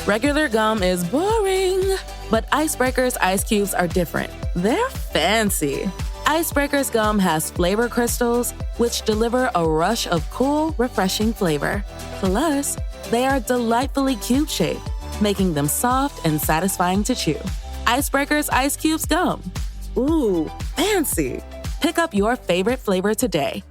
Regular gum is boring, but Icebreaker's ice cubes are different. They're fancy. Icebreaker's gum has flavor crystals, which deliver a rush of cool, refreshing flavor. Plus, they are delightfully cube-shaped, making them soft and satisfying to chew. Icebreaker's Ice Cubes Gum. Ooh, fancy. Pick up your favorite flavor today.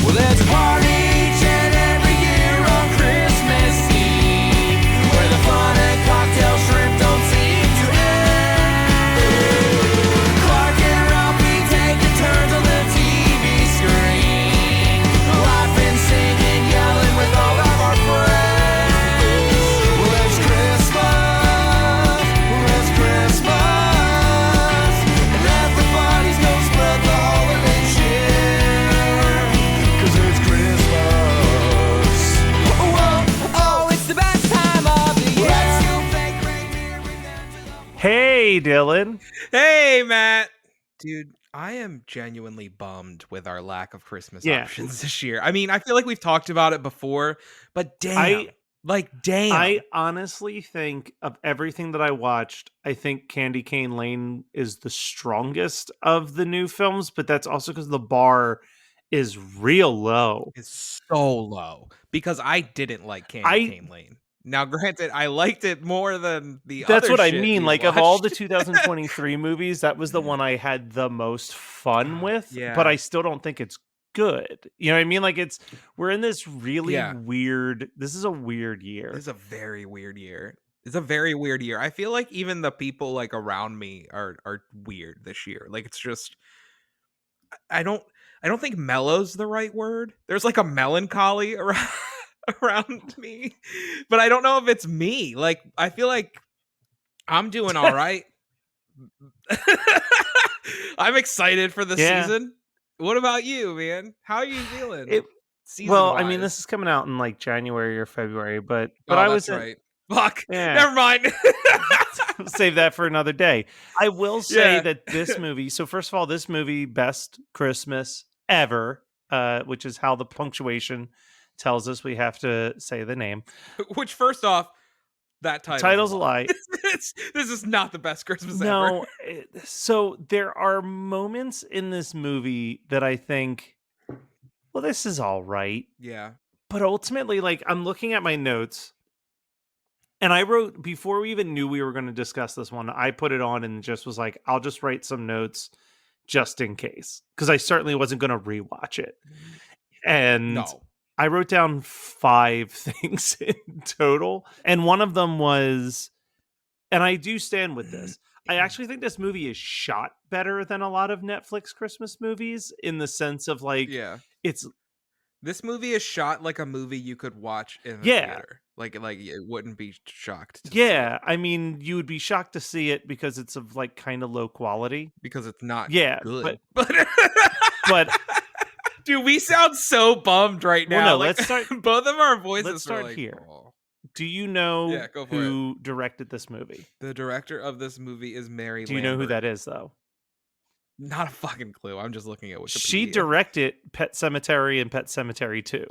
Well, there's a party each and every year on Christmas Eve, where the fun and cocktail shrimp don't seem to end. Clark and Ralphie taking turns on the TV screen, laughing, singing, yelling with all of our friends. Well, it's Christmas, and at the parties don't spread the holiday cheer. 'Cause it's Christmas. Oh, it's the best time of the year. Let's go fake reindeer bring them to the- Hey, Dylan. Hey, Matt. Dude, I am genuinely bummed with our lack of Christmas Yeah. options this year. I mean, I feel like we've talked about it before, but damn. Damn. I honestly think of everything that I watched, I think Candy Cane Lane is the strongest of the new films, but that's also because the bar is real low. It's so low because I didn't like Candy Cane Lane. Now, granted, I liked it more than the other That's what I shit mean. we Like, of all the watched. 2023 movies, that was the one I had the most fun with, Yeah. but I still don't think it's good. You know what I mean? Like, we're in this really Yeah. weird, this is a weird year. It's a very weird year. It's a very weird year. I feel like even the people like around me are weird this year. Like it's just I don't think mellow's the right word. There's like a melancholy around me. But I don't know if it's me. Like I feel like I'm doing all right. I'm excited for the Yeah. season. What about you, man? How are you feeling? Well, I mean, season-wise? this is coming out in like January or February, but Oh, I that's was right. Fuck. Yeah. Never mind. save that for another day. I will say Yeah. that this movie. So first of all, this movie best Christmas ever, which is how the punctuation tells us we have to say the name. Which, first off, that Title's a lie. this is not the best Christmas ever. No, so there are moments in this movie that I think, well, this is all right. Yeah. But ultimately, like, I'm looking at my notes, and I wrote, before we even knew we were going to discuss this one, I put it on and just was like, I'll just write some notes just in case, because I certainly wasn't going to rewatch it. And No. I wrote down 5 things in total, and one of them was, and I do stand with this, I actually think this movie is shot better than a lot of Netflix Christmas movies, in the sense of, like, Yeah. it's This movie is shot like a movie you could watch in the Yeah. theater. Like it wouldn't be shocked to see yeah, it I mean, you would be shocked to see it because it's of, like, kind of low quality. because it's not Yeah, good. but Dude, we sound so bummed right Well, now. no, Like, let's start- both of our voices let's are start like, here. "Oh." do you know Yeah, go for who directed this movie? The director of this movie is Mary Do you know who Lambert. that is, though? Not a fucking clue. I'm just looking at Wikipedia. She directed Pet Sematary and Pet Sematary 2.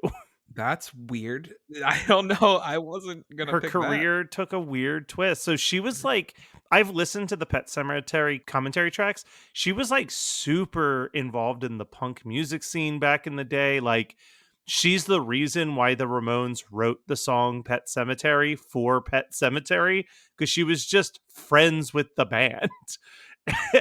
That's weird. I don't know. I wasn't gonna Her pick career took a weird twist. So she was like, I've listened to the Pet Sematary commentary tracks. She was like super involved in the punk music scene back in the day. Like, she's the reason why the Ramones wrote the song Pet Sematary for Pet Sematary, because she was just friends with the band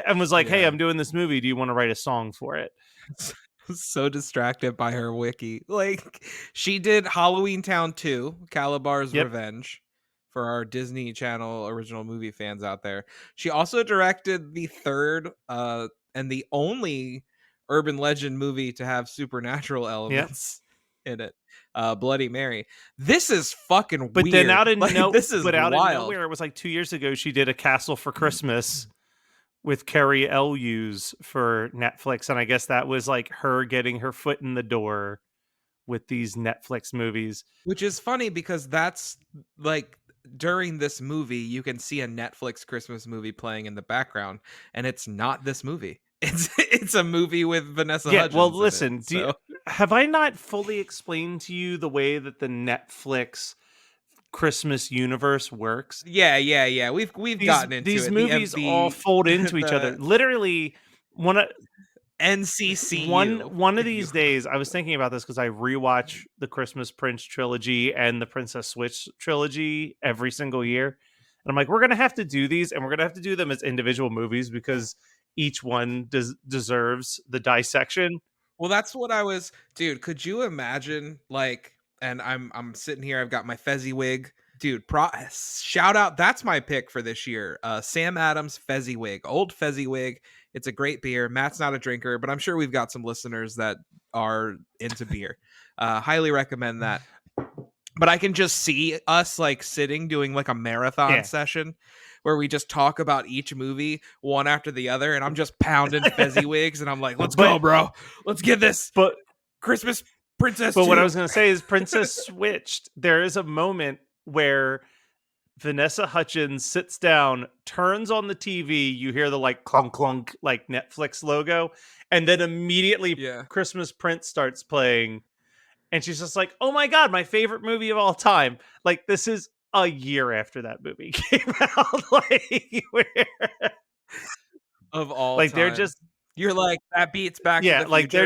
and was like, hey, Yeah. I'm doing this movie. Do you want to write a song for it? that. So distracted by her wiki. Like, she did Halloween Town 2, Calabar's Yep. Revenge, for our Disney Channel original movie fans out there. She also directed the third and the only urban legend movie to have supernatural elements in it, Bloody Mary. This is fucking But weird. then out of this is out of wild. nowhere, it was like 2 years ago, she did A Castle for Christmas with Carrie Elwes for Netflix, and I guess that was like her getting her foot in the door with these Netflix movies. Which is funny because that's like during this movie, you can see a Netflix Christmas movie playing in the background, and it's not this movie. It's a movie with Vanessa Yeah, well, Hudgens in it. listen, So have I not fully explained to you the way that the Netflix Christmas universe works? yeah. We've gotten into These it. movies all fold into each other. the Literally, one of NCCU. one of if you these will. days, I was thinking about this because I rewatch the Christmas Prince trilogy and the Princess Switch trilogy every single year. And I'm like, we're gonna have to do these, and we're gonna have to do them as individual movies because each one deserves the dissection. Well, that's what I was, dude. Could you imagine, like, and I'm sitting here, I've got my Fezziwig, dude. Shout out, that's my pick for this year. Sam Adams Fezziwig, old Fezziwig. It's a great beer. Matt's not a drinker, but I'm sure we've got some listeners that are into beer. Highly recommend that. But I can just see us like sitting doing like a marathon Yeah. session where we just talk about each movie one after the other, and I'm just pounding Fezziwigs, and I'm like, "Let's go, bro! Let's get this But Christmas Princess." But what I 2." was going to say is Princess Switched. There is a moment where Vanessa Hudgens sits down, turns on the TV, you hear the like clunk clunk like Netflix logo, and then immediately Yeah. Christmas Prince starts playing, and she's just like, "Oh my god, my favorite movie of all time!" Like this is a year after that movie came out. Like, Of all like they're time. just You're like, that beats Back to yeah, the like Future.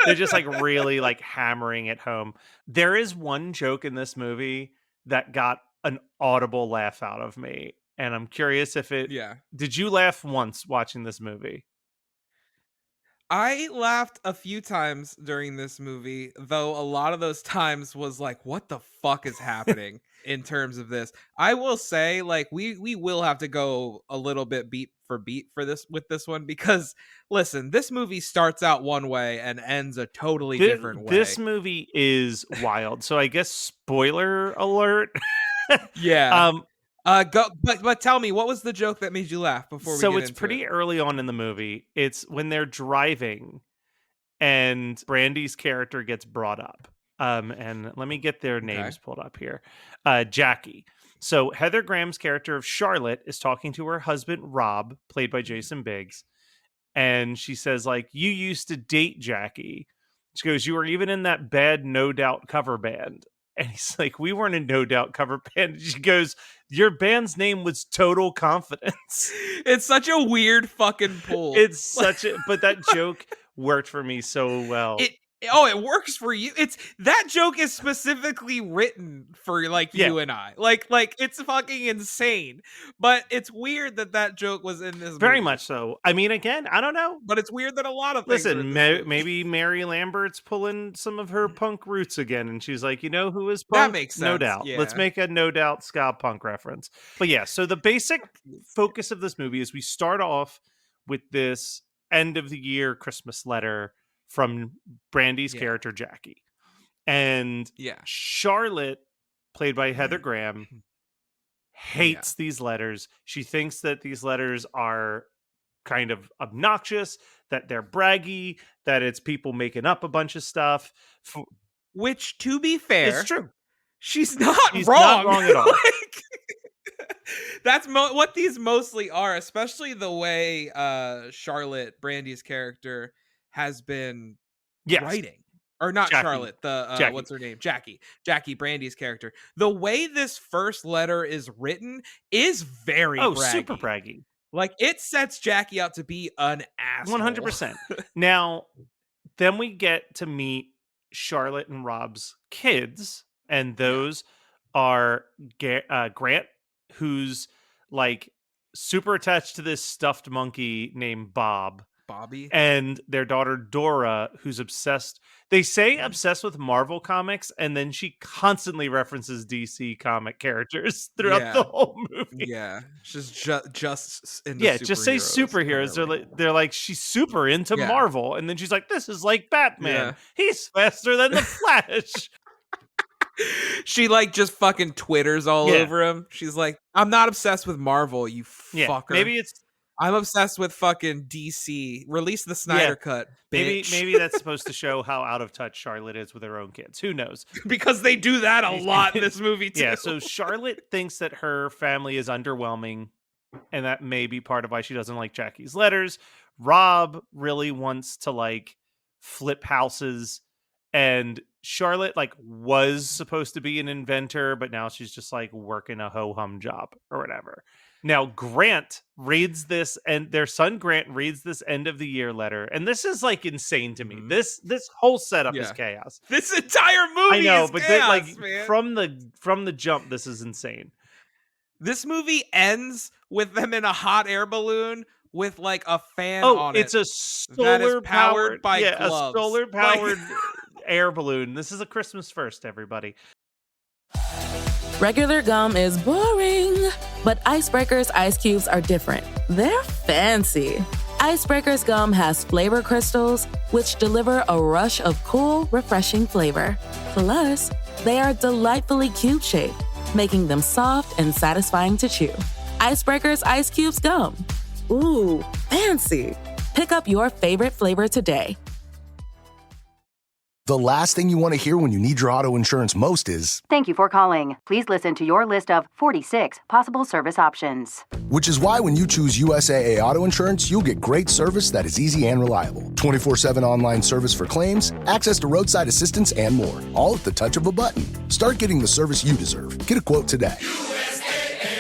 they're just like really like hammering it home. There is one joke in this movie that got an audible laugh out of me, and I'm curious if it Yeah. did you laugh once watching this movie? I laughed a few times during this movie, though a lot of those times was like, what the fuck is happening in terms of this? I will say, like, we will have to go a little bit beat for beat for this with this one, because listen, this movie starts out one way and ends a totally different way. This movie is wild. So I guess spoiler alert. Yeah. Um Go, but tell me, what was the joke that made you laugh before we so get it's into pretty it? early on in the movie. It's when they're driving and Brandy's character gets brought up. And let me get their names pulled up here. Jackie. So Heather Graham's character of Charlotte is talking to her husband Rob, played by Jason Biggs, and she says, like, "You used to date Jackie." She goes, "You were even in that bad No Doubt cover band." And he's like, "We weren't a No Doubt cover band." And she goes, "Your band's name was Total Confidence." It's such a weird fucking pull. It's such a, but that joke worked for me so well. It works for you. It's that joke is specifically written for like Yeah. you and I. Like it's fucking insane. But it's weird that joke was in this Very movie. much so. I mean, again, I don't know. But it's weird that a lot of things are in Listen, this movie. maybe Mary Lambert's pulling some of her punk roots again, and she's like, "You know who is That punk? makes No sense, Doubt. Let's yeah. make a No Doubt ska punk reference." But yeah, so the basic focus of this movie is we start off with this end of the year Christmas letter from Brandy's Yeah. character Jackie, and Yeah. Charlotte, played by Heather Graham, hates these letters. She thinks that these letters are kind of obnoxious, that they're braggy, that it's people making up a bunch of stuff. Which, to be fair, It's true. she's not She's wrong. not wrong at all. Like, that's what these mostly are, especially the way Charlotte, Brandy's character, has been Yes. writing. Or not Jackie. Charlotte, the Jackie. what's her name? Jackie, Brandy's character. The way this first letter is written is very braggy. Super braggy. Like, it sets Jackie out to be an asshole. 100%. Now, then we get to meet Charlotte and Rob's kids, and those are Grant, who's like super attached to this stuffed monkey named Bobby. and their daughter Dora, who's obsessed. They say obsessed with Marvel comics, and then she constantly references DC comic characters throughout the whole movie. Yeah, she's just into Just say superheroes. They're like she's super into Yeah. Marvel, and then she's like, "This is like Batman. Yeah. He's faster than the Flash." She like just fucking twitters all Yeah. over him. She's like, "I'm not obsessed with Marvel, you Yeah, fucker." maybe it's I'm obsessed with fucking DC. Release the Snyder Cut, bitch. Maybe that's supposed to show how out of touch Charlotte is with her own kids. Who knows? Because they do that a lot in this movie too. Yeah, so Charlotte thinks that her family is underwhelming, and that may be part of why she doesn't like Jackie's letters. Rob really wants to like flip houses, and Charlotte like was supposed to be an inventor, but now she's just like working a ho-hum job or whatever. Now Grant reads this, and their son Grant reads this end of the year letter, and this is like insane to me. Mhm. This whole setup is Yeah. chaos. This entire movie I know, is but chaos, like man. from the jump, this is insane. This movie ends with them in a hot air balloon with like a fan Oh, on it's it. a that is solar powered powered by yeah, gloves. a solar Like- powered air balloon. This is a Christmas first, everybody. Regular gum is boring, but Icebreaker's ice cubes are different. They're fancy. Icebreaker's gum has flavor crystals, which deliver a rush of cool, refreshing flavor. Plus, they are delightfully cube-shaped, making them soft and satisfying to chew. Icebreaker's ice cubes gum. Ooh, fancy. Pick up your favorite flavor today. The last thing you want to hear when you need your auto insurance most is, Thank you for calling. Please listen to your list of 46 possible service options. which is why when you choose USAA Auto Insurance, you'll get great service that is easy and reliable. 24/7 online service for claims, access to roadside assistance, and more. All at the touch of a button. Start getting the service you deserve. Get a quote today.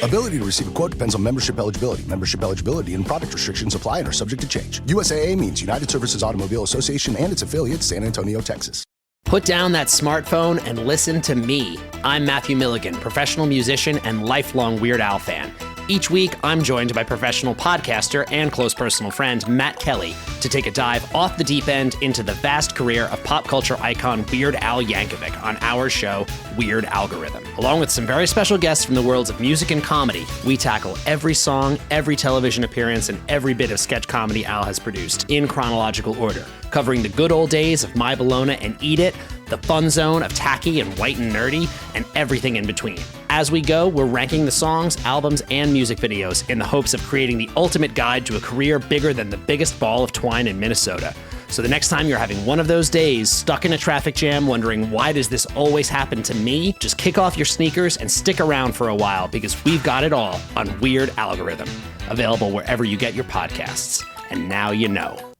Ability to receive a quote depends on membership eligibility. Membership eligibility and product restrictions apply and are subject to change. USAA means United Services Automobile Association and its affiliates, San Antonio, Texas. Put down that smartphone and listen to me. I'm Matthew Milligan, professional musician and lifelong Weird Al fan. Each week, I'm joined by professional podcaster and close personal friend Matt Kelly to take a dive off the deep end into the vast career of pop culture icon Weird Al Yankovic on our show, Weird Algorithm. Along with some very special guests from the worlds of music and comedy, we tackle every song, every television appearance, and every bit of sketch comedy Al has produced in chronological order, covering the good old days of My Bologna and Eat It, the fun zone of tacky and white and nerdy, and everything in between. As we go, we're ranking the songs, albums, and music videos in the hopes of creating the ultimate guide to a career bigger than the biggest ball of twine in Minnesota. So the next time you're having one of those days, stuck in a traffic jam, wondering why does this always happen to me, just kick off your sneakers and stick around for a while because we've got it all on Weird Algorithm, available wherever you get your podcasts. And now you know.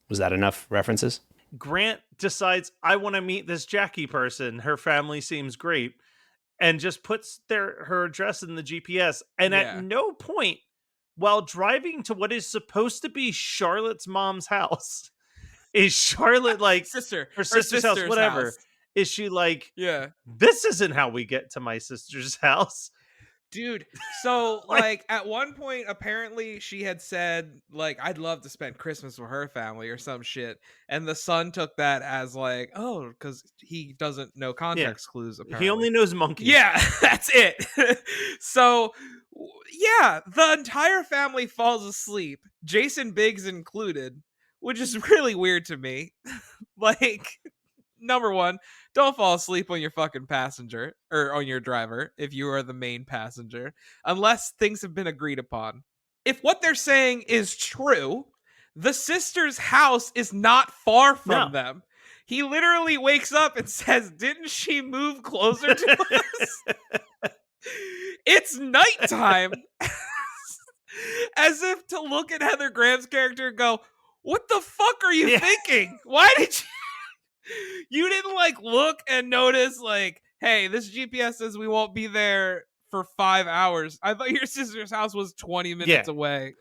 Was that enough references? Grant decides, I want to meet this Jackie person. Her family seems great. And just puts her address in the GPS. And Yeah. at no point, while driving to what is supposed to be Charlotte's mom's house, is Charlotte like her sister's house, whatever. house. Is she like, Yeah. this isn't how we get to my sister's house? Dude, so like at one point apparently she had said like I'd love to spend Christmas with her family or some shit, and the son took that as like, oh, because he doesn't know context clues apparently. He only knows monkeys. Yeah, that's it. So yeah, the entire family falls asleep, Jason Biggs included, which is really weird to me. Like, number one, don't fall asleep on your fucking passenger or on your driver if you are the main passenger, unless things have been agreed upon. If what they're saying is true, the sister's house is not far from them. He literally wakes up and says, didn't she move closer to us? It's nighttime. As if to look at Heather Graham's character and go, what the fuck are you thinking? Why did you didn't like look and notice like, hey, this GPS says we won't be there for 5 hours. I thought your sister's house was 20 minutes away.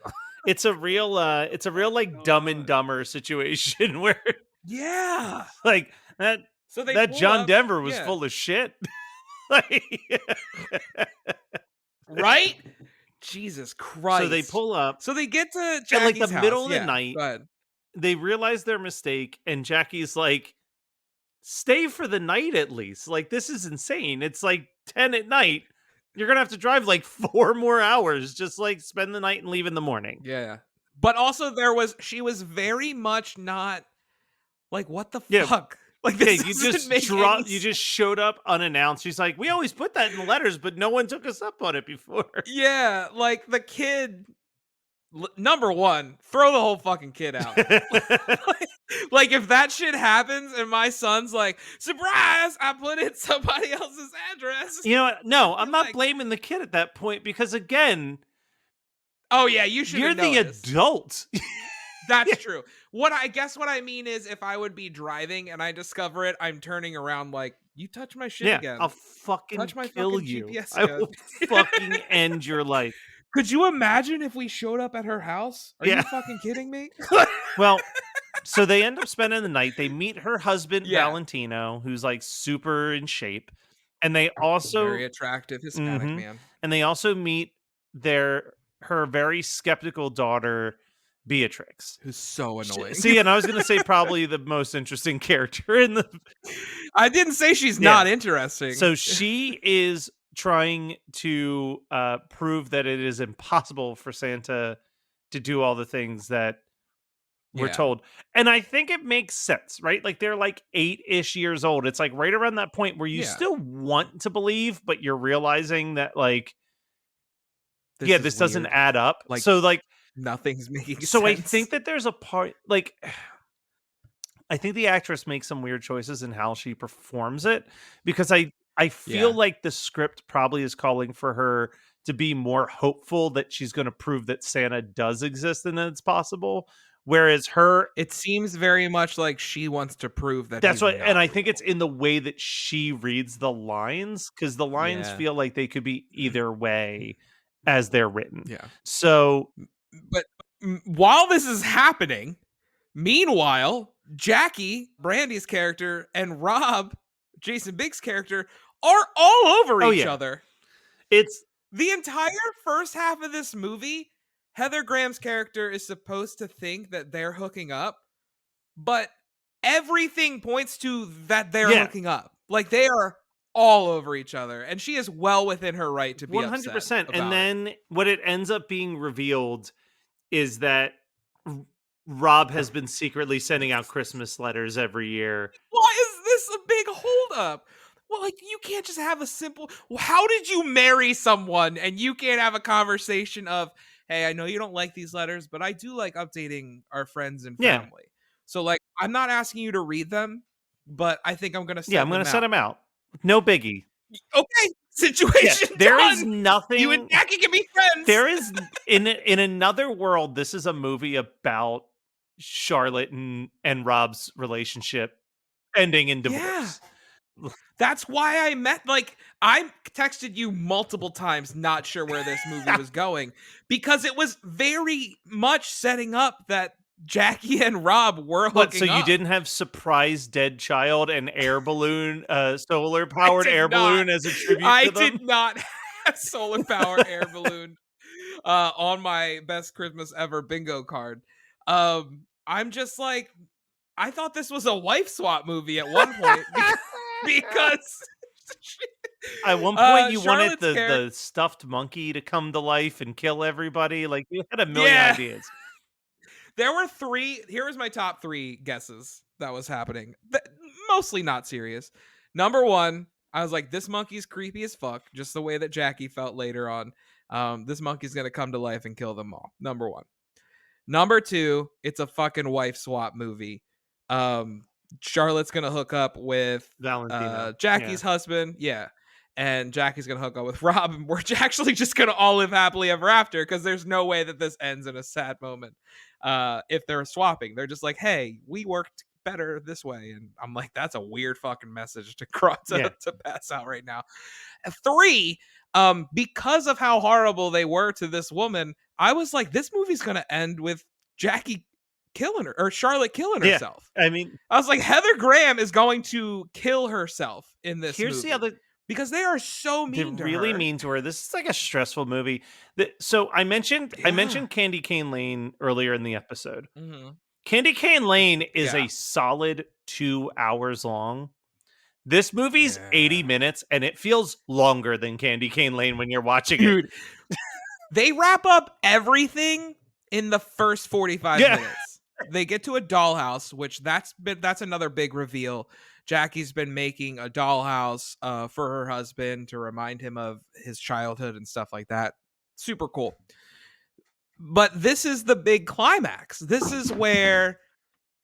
It's a real like Dumb and Dumber situation where like that so they that pull John up- Denver was yeah. full of shit. Like, Right? Jesus Christ. so they pull up So they get to and Jackie's like the house. middle of the Yeah, night. go ahead. They realize their mistake, and Jackie's like, stay for the night at least. Like, this is insane. It's like 10 at night. You're gonna have to drive like 4 more hours. Just like spend the night and leave in the morning. Yeah. But also she was very much not like, what the Yeah. fuck? Like, Okay, this you doesn't just make any you just showed up unannounced. She's like, we always put that in the letters, but no one took us up on it before. Yeah, like the kid number one, throw the whole fucking kid out. Like if that shit happens and my son's like, surprise, I put in somebody else's address. You know what? No, I'm not Like- blaming the kid at that point because again, Oh yeah, you should. you're the adult. That's true. What I mean is, if I would be driving and I discover it, I'm turning around like, you touch my shit again. I'll fucking Touch my kill fucking you. GPS I code. will fucking end your life. Could you imagine if we showed up at her house? Are Yeah. you fucking kidding me? Well, so they end up spending the night. They meet her husband, Yeah. Valentino, who's like super in shape. And they also Very attractive Hispanic Mhm. man. and they also meet her very skeptical daughter, Beatrix. Who's so annoying. See, and I was gonna say probably the most interesting character in the I didn't say she's Yeah. not interesting. So she is trying to prove that it is impossible for Santa to do all the things that we're Yeah. told. And I think it makes sense, right? Like they're like 8-ish years old. It's like right around that point where you Yeah. still want to believe, but you're realizing that like, is this doesn't weird. add up. Like, so like, Nothing's making so sense. I think that there's a part like I think the actress makes some weird choices in how she performs it because I feel Yeah. like the script probably is calling for her to be more hopeful that she's going to prove that Santa does exist and that it's possible, whereas her It seems very much like she wants to prove that that's he's what not and I think real. it's in the way that she reads the lines because the lines Yeah. feel like they could be either way as they're written. Yeah. So But while this is happening, meanwhile, Jackie, Brandy's character, and Rob, Jason Biggs' character, are all over Oh, each yeah. other. it's The entire first half of this movie, Heather Graham's character is supposed to think that they're hooking up, but everything points to that they're Yeah. hooking up. Like they are all over each other, and she is well within her right to be 100%. upset And about it. then what it ends up being revealed is that Rob has been secretly sending out Christmas letters every year. Why is this a big holdup? Well, like you can't just have a simple. How did you marry someone and you can't have a conversation of, "Hey, I know you don't like these letters, but I do like updating our friends and Yeah. family. So, like, I'm not asking you to read them, but I think I'm gonna send Yeah, I'm going to them send out." him out. No biggie. Okay, Yeah, situation there is done. nothing. You and Jackie can be friends. There is in another world. This is a movie about Charlotte and Rob's relationship ending in divorce. That's why I texted you multiple times, not sure where this movie was going, because it was very much setting up that Jackie and Rob were What? hooking So you up. didn't have surprise dead child and air balloon, solar powered did air not. balloon as a tribute I to them? did not have solar power air balloon on my best Christmas ever bingo card. I'm just like, I thought this was a wife swap movie at one point because At one point, you wanted Charlotte's the stuffed monkey to come to life and kill everybody. Like you had a million Yeah. ideas. There were three. Here was my top three guesses that was happening. Mostly not serious. Number one, I was like, this monkey's creepy as fuck. Just the way that Jackie felt later on. This monkey's gonna come to life and kill them all. Number one. Number two, it's a fucking wife swap movie. Charlotte's gonna hook up with Valentino. Jackie's husband. Yeah. And Jackie's gonna hook up with Rob, and we're actually just gonna all live happily ever after because there's no way that this ends in a sad moment. If they're swapping, they're just like, "Hey, we worked better this way," and I'm like, "That's a weird fucking message to Yeah. to pass out right now." Three, because of how horrible they were to this woman, I was like, "This movie's gonna end with Jackie killing her or Charlotte killing Yeah. herself." I mean, I was like, Heather Graham is going to kill herself in this here's movie the other. because they are so mean They're to really her. mean to her. This is like a stressful movie. So I mentioned Yeah. Candy Cane Lane earlier in the episode. Mhm. Candy Cane Lane is Yeah. a solid 2 hours long. This movie's Yeah. 80 minutes, and it feels longer than Candy Cane Lane when you're watching it. Dude, they wrap up everything in the first 45 Yeah. minutes. They get to a dollhouse, which that's another big reveal. Jackie's been making a dollhouse for her husband to remind him of his childhood and stuff like that. Super cool. But this is the big climax. This is where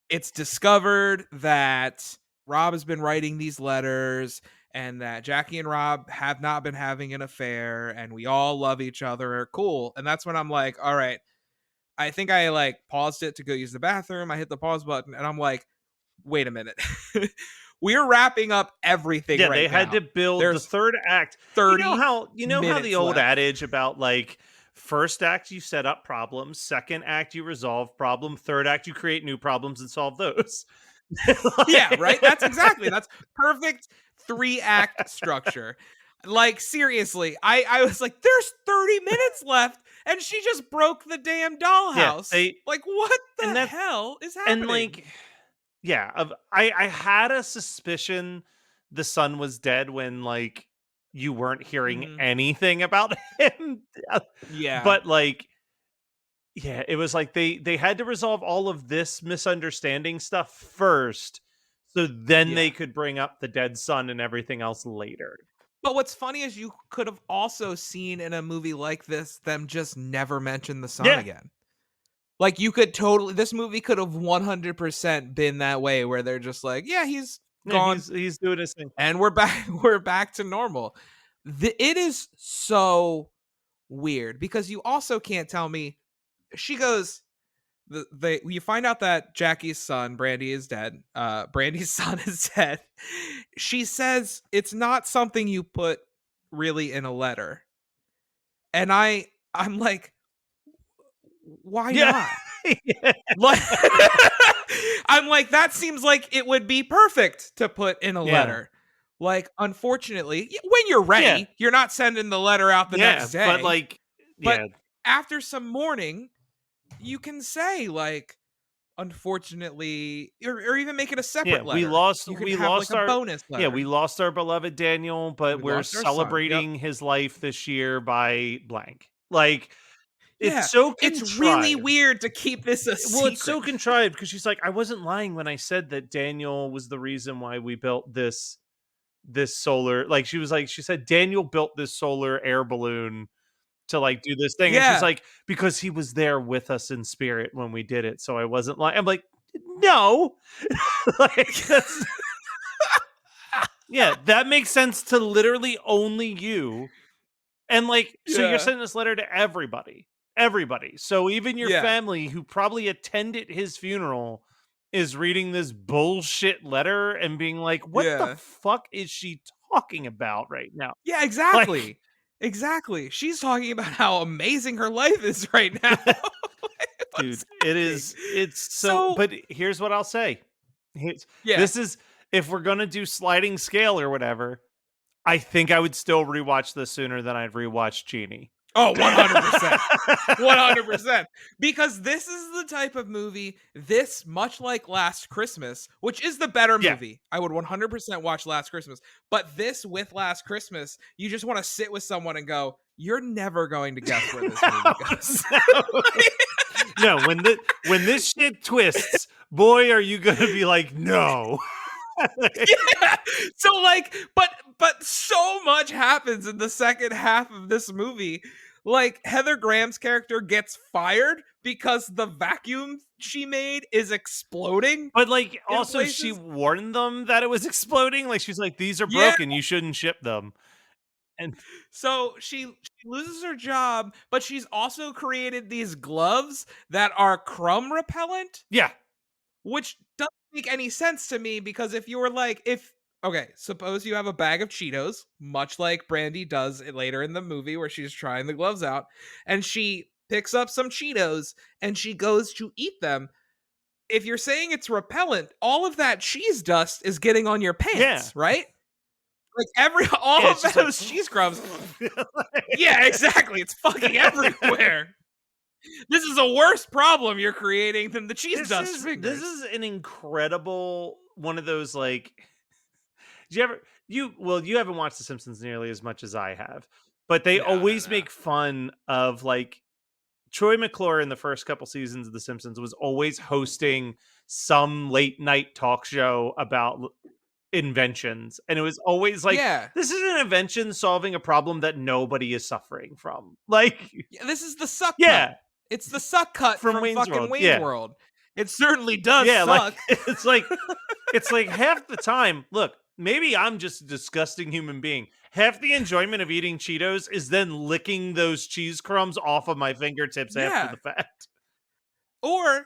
it's discovered that Rob has been writing these letters and that Jackie and Rob have not been having an affair and we all love each other. Cool. And that's when I'm like, all right, I think I like paused it to go use the bathroom. I hit the pause button and I'm like, wait a minute. We're wrapping up everything Yeah, right they had now. to build the There's third act. 30 You know how the minutes old left. adage about like first act you set up problems, second act you resolve problem, third act you create new problems and solve those. Yeah, right? That's perfect 3-act structure. Like, seriously, I was like, there's 30 minutes left, and she just broke the damn dollhouse. Like, what the hell is happening? And like, yeah, I had a suspicion the son was dead when like you weren't hearing anything about him. Yeah. But like, yeah, it was like they had to resolve all of this misunderstanding stuff first, so then they could bring up the dead son and everything else later. But what's funny is you could have also seen in a movie like this them just never mention the son again. Like, you could this movie could have 100% been that way where they're just like, yeah, he's gone. He's doing his thing. And we're back to normal. It is so weird because you also can't tell me. She goes, you find out that Jackie's son, Brandy, is dead. Brandy's son is dead. She says it's not something you put really in a letter. And I'm like, why not? Like, I'm like, that seems like it would be perfect to put in a letter. Like, unfortunately, when you're ready, you're not sending the letter out the next day. But like, but after some mourning, you can say like, unfortunately, or even make it a separate letter. We lost like our a bonus letter. Yeah, we lost our beloved Daniel, but we're lost our son. celebrating his life this year by blank. Like, Yeah, it's so contrived. It's really weird to keep this a secret. Well, it's so contrived because she's like, I wasn't lying when I said that Daniel was the reason why we built this solar. Like, she said Daniel built this solar air balloon to like do this thing. And she's like, because he was there with us in spirit when we did it. So I wasn't lying. I'm like, no. Like, that's yeah, that makes sense to literally only you. And like, so you're sending this letter to everybody. So even your family who probably attended his funeral is reading this bullshit letter and being like, what the fuck is she talking about right now? Yeah, exactly. Like, exactly. She's talking about how amazing her life is right now. Dude, it's so, but here's what I'll say. This is, if we're going to do sliding scale or whatever, I think I would still rewatch this sooner than I'd rewatch Genie. Oh, 100%. 100%. Because this is the type of movie, much like Last Christmas, which is the better movie. I would 100% watch Last Christmas. But this with Last Christmas, you just want to sit with someone and go, you're never going to guess where this movie goes. No, when this shit twists, boy, are you going to be like, no. Yeah. So like, but so much happens in the second half of this movie. Like, Heather Graham's character gets fired because the vacuum she made is explosing. But like, also places. She warned them that it was exploding. Like, she's like, these are broken. You shouldn't ship them. And so she loses her job, but she's also created these gloves that are crumb repellent. Yeah. Which doesn't make any sense to me, because if you were like, okay, suppose you have a bag of Cheetos, much like Brandy does later in the movie where she's trying the gloves out, and she picks up some Cheetos and she goes to eat them. If you're saying it's repellent, all of that cheese dust is getting on your pants, right? Like all of those cheese crumbs. Yeah, exactly. It's fucking everywhere. This is a worse problem you're creating than the cheese dust fingers. This is an incredible one of those, like, you haven't watched The Simpsons nearly as much as I have, but they always make fun of, like, Troy McClure in the first couple seasons of The Simpsons was always hosting some late night talk show about inventions, and it was always like, this is an invention solving a problem that nobody is suffering from. Like, this is the suck. Yeah. It's the suck cut From from Wayne's fucking World, Wayne's yeah. World. It certainly does Yeah, suck. like it's like half the time. Look, maybe I'm just a disgusting human being. Half the enjoyment of eating Cheetos is then licking those cheese crumbs off of my fingertips Yeah. after the fact. Or,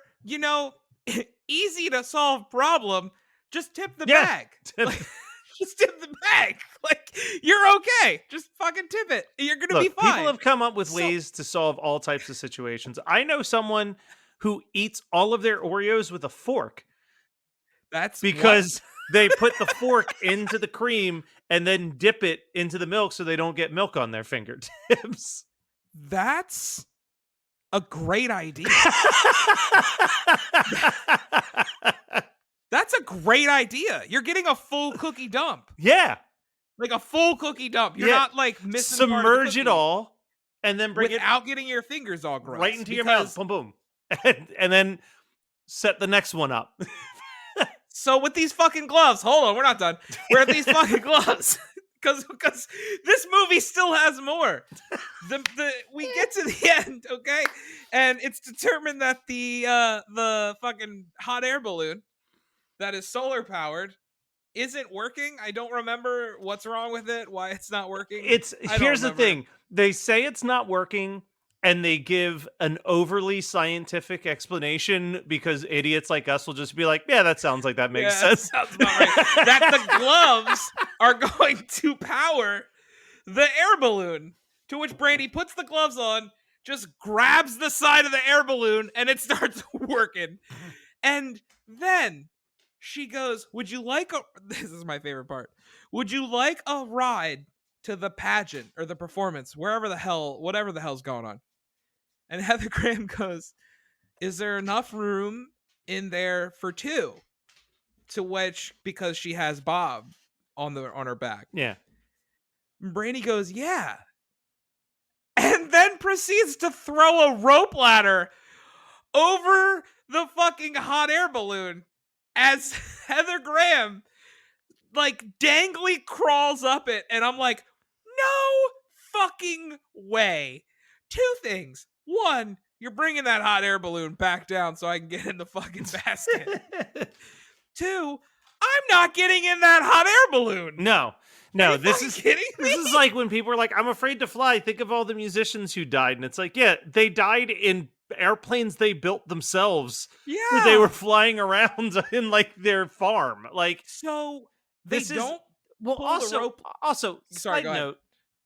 easy to solve problem, just tip the Yeah. bag. Like, just tip the bag. Like, you're okay. Just fucking tip it. You're going to be Look, fine. people have come up with So- ways to solve all types of situations. I know someone who eats all of their Oreos with a fork That's because they put the fork into the cream and then dip it into the milk so they don't get milk on their fingertips. That's a great idea. That's a great idea. You're getting a full cookie dump. Yeah. Like a full cookie dump. You're Yeah. not like missing part of the Submerge it cookie all and then bring without getting your fingers all it gross. right into your mouth. Because- Boom, boom. And then set the next one up. So with these fucking gloves, hold on, we're not done. We're at these fucking gloves. Because this movie still has more. We get to the end, okay? And it's determined that the fucking hot air balloon that is solar powered isn't working. I don't remember what's wrong with it, why it's not working. I don't Here's the remember. thing. They say it's not working and they give an overly scientific explanation because idiots like us will just be like, yeah, that sounds like that makes Yeah, sense. Sounds about right. That the gloves are going to power the air balloon. To which Brandy puts the gloves on, just grabs the side of the air balloon, and it starts working. And then she goes, "Would you like a?" This is my favorite part. "Would you like a ride to the pageant or the performance, whatever the hell's going on?" And Heather Graham goes, "Is there enough room in there for two?" To which, because she has Bob on her back, Yeah. Brandy goes, "Yeah," and then proceeds to throw a rope ladder over the fucking hot air balloon as Heather Graham like dangly crawls up it, and I'm like, no fucking way. Two things. One, you're bringing that hot air balloon back down so I can get in the fucking basket. Two, I'm not getting in that hot air balloon. No. Are you This fucking is kidding me? This is like when people are like, I'm afraid to fly. Think of all the musicians who died. And it's like, yeah, they died in airplanes they built themselves. Yeah. Where they were flying around in like their farm. Like, So they this is- don't. well, pull the rope. also, Sorry, side go ahead. note,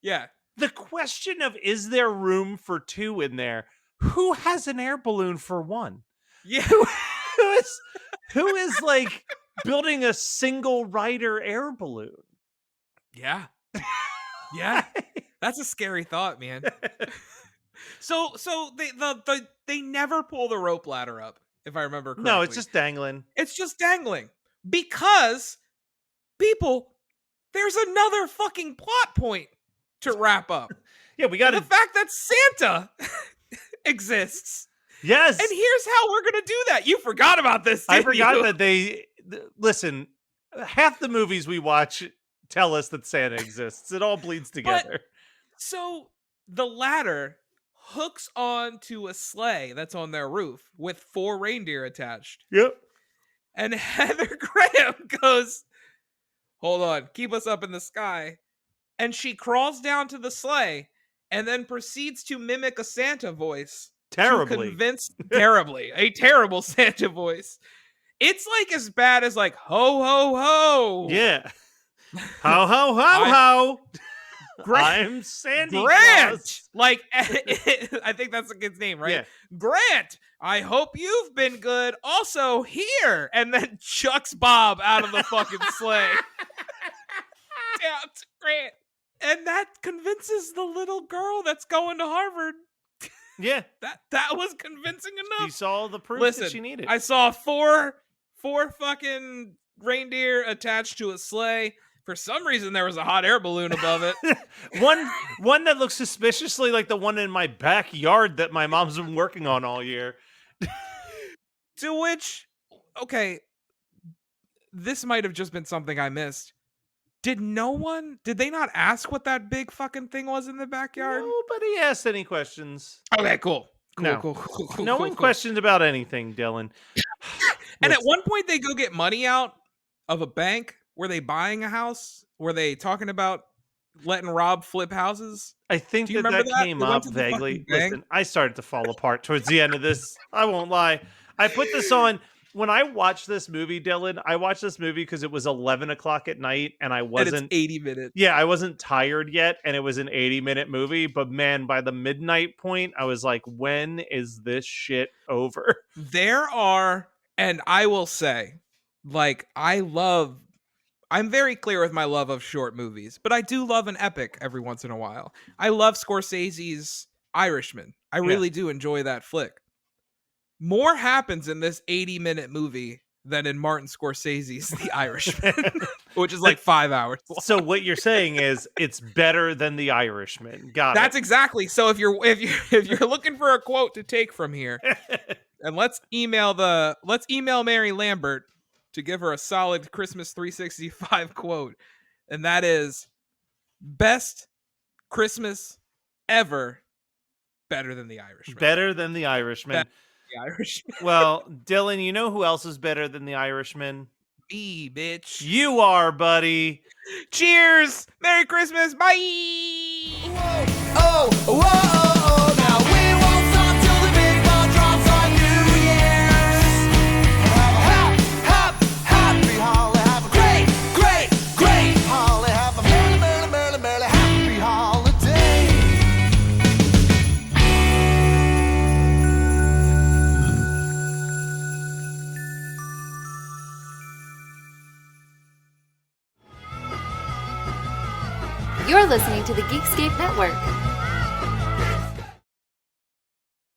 Yeah. the question of is there room for two in there? Who has an air balloon for one? Yeah. Who is like building a single rider air balloon? Yeah. Yeah. That's a scary thought, man. So they never pull the rope ladder up, if I remember correctly. No, it's just dangling. It's just dangling. Because there's another fucking plot point to wrap up. Yeah, we got The to. fact that Santa exists. Yes, And here's how we're gonna do that. You forgot about this, I didn't forgot you? that listen. Half the movies we watch tell us that Santa exists. It all bleeds together. So the ladder hooks onto a sleigh that's on their roof with 4 reindeer attached. Yep. And Heather Graham goes, "Hold on, keep us up in the sky." And she crawls down to the sleigh and then proceeds to mimic a Santa voice. Terribly. To convince a terrible Santa voice. It's like as bad as like ho ho ho. Yeah. Ho ho ho ho. Grant, I'm Sandy Grant! Claus. Like, I think that's the kid's name, right? Yeah. Grant, I hope you've been good. Also here. And then chucks Bob out of the fucking sleigh. Down to Grant. And that convinces the little girl that's going to Harvard. Yeah. That was convincing She enough. saw the proof Listen, that she needed. I saw four fucking reindeer attached to a sleigh. For some reason, there was a hot air balloon above it. one that looks suspiciously like the one in my backyard that my mom's been working on all year. To which, okay, this might have just been something I missed. Did they not ask what that big fucking thing was in the backyard? Nobody asked any questions. Okay, cool. No. Cool, No cool, one cool. questioned about anything, Dylan. And at Listen, one point, they go get money out of a bank. Were they buying a house? Were they talking about letting Rob flip houses? I think Do you that remember that? came They went up to the vaguely. fucking bank. Listen, I started to fall apart towards the end of this. I won't lie. I put this on when I watched this movie, Dylan. I watched this movie because it was 11 o'clock at night, and I And wasn't. it's 80 minutes. Yeah, I wasn't tired yet, and it was an 80-minute movie. But man, by the midnight point, I was like, "When is this shit over?" There are, and I will say, like, I'm very clear with my love of short movies, but I do love an epic every once in a while. I love Scorsese's Irishman. I really do enjoy that flick. More happens in this 80-minute movie than in Martin Scorsese's The Irishman, which is like 5 hours long. So what you're saying is it's better than The Irishman. Got That's exactly. So if you're looking for a quote to take from here, it. and let's email Mary Lambert to give her a solid Christmas 365 quote, and that is best Christmas ever, better than The Irishman. Better than The Irishman. The Irishman. Well, Dylan, you know who else is better than The Irishman? Me, bitch. You are, buddy. Cheers. Merry Christmas. Bye. Oh, whoa, oh, oh, now we won't stop till the big ball drops on New Year's. Have a happy holly, have a great, great, great holly, have a merry, merry, merry, merry, happy holiday. You're listening to the Geekscape Network.